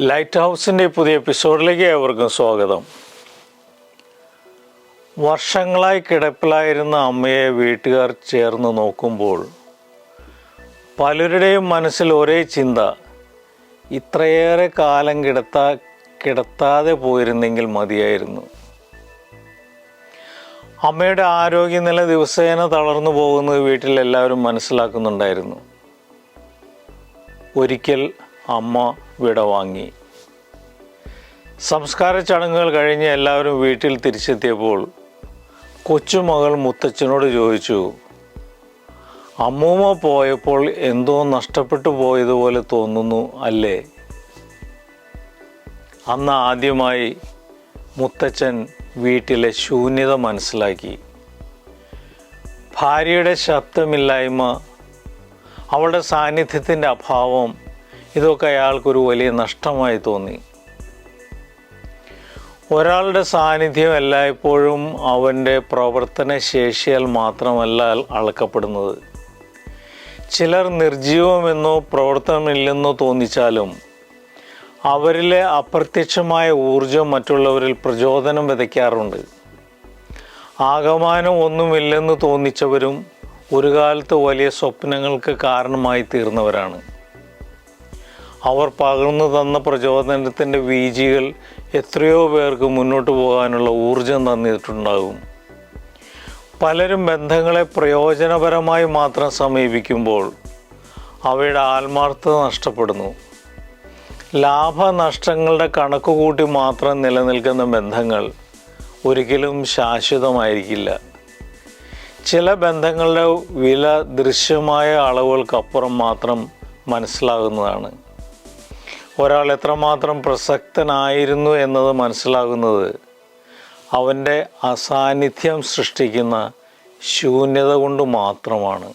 Light ഹൗസിൻ്റെ പുതിയ എപ്പിസോഡിലേക്ക് ഏവർക്കും സ്വാഗതം. വർഷങ്ങളായി കിടപ്പിലായിരുന്ന അമ്മയെ വീട്ടുകാർ ചേർന്ന് നോക്കുമ്പോൾ പലരുടെയും മനസ്സിൽ ഒരേ ചിന്ത, ഇത്രയേറെ കാലം കിടത്താതെ പോയിരുന്നെങ്കിൽ മതിയായിരുന്നു. അമ്മയുടെ ആരോഗ്യനില ദിവസേന തളർന്നു പോകുന്നത് വീട്ടിലെല്ലാവരും മനസ്സിലാക്കുന്നുണ്ടായിരുന്നു. ഒരിക്കൽ അമ്മ വിടവാങ്ങി. സംസ്കാര ചടങ്ങുകൾ കഴിഞ്ഞ് എല്ലാവരും വീട്ടിൽ തിരിച്ചെത്തിയപ്പോൾ കൊച്ചുമകൾ മുത്തച്ഛനോട് ചോദിച്ചു, അമ്മൂമ്മ പോയപ്പോൾ എന്തോ നഷ്ടപ്പെട്ടു പോയതുപോലെ തോന്നുന്നു അല്ലേ? അന്ന് ആദ്യമായി മുത്തച്ഛൻ വീട്ടിലെ ശൂന്യത മനസ്സിലാക്കി. ഭാര്യയുടെ ശബ്ദമില്ലായ്മ, അവളുടെ സാന്നിധ്യത്തിൻ്റെ അഭാവം, ഇതൊക്കെ അയാൾക്കൊരു വലിയ നഷ്ടമായി തോന്നി. ഒരാളുടെ സാന്നിധ്യം എല്ലായ്പ്പോഴും അവൻ്റെ പ്രവർത്തന ശേഷിയാൽ മാത്രമല്ല അളക്കപ്പെടുന്നത്. ചിലർ നിർജീവമെന്നോ പ്രവർത്തനമില്ലെന്നോ തോന്നിച്ചാലും അവരിലെ അപ്രത്യക്ഷമായ ഊർജം മറ്റുള്ളവരിൽ പ്രചോദനം വിതയ്ക്കാറുണ്ട്. ആകമാനം ഒന്നുമില്ലെന്ന് തോന്നിച്ചവരും ഒരു കാലത്ത് വലിയ സ്വപ്നങ്ങൾക്ക് കാരണമായി തീർന്നവരാണ്. അവർ പകർന്നു തന്ന പ്രചോദനത്തിൻ്റെ വീജികൾ എത്രയോ പേർക്ക് മുന്നോട്ട് പോകാനുള്ള ഊർജം തന്നിട്ടുണ്ടാകും. പലരും ബന്ധങ്ങളെ പ്രയോജനപരമായി മാത്രം സമീപിക്കുമ്പോൾ അവയുടെ ആത്മാർത്ഥത നഷ്ടപ്പെടുന്നു. ലാഭനഷ്ടങ്ങളുടെ കണക്ക് കൂട്ടി മാത്രം നിലനിൽക്കുന്ന ബന്ധങ്ങൾ ഒരിക്കലും ശാശ്വതമായിരിക്കില്ല. ചില ബന്ധങ്ങളുടെ വില ദൃശ്യമായ അളവുകൾക്കപ്പുറം മാത്രം മനസ്സിലാകുന്നതാണ്. ഒരാൾ എത്രമാത്രം പ്രസക്തനായിരുന്നു എന്നത് മനസ്സിലാകുന്നത് അവൻ്റെ അസാന്നിധ്യം സൃഷ്ടിക്കുന്ന ശൂന്യത കൊണ്ട് മാത്രമാണ്.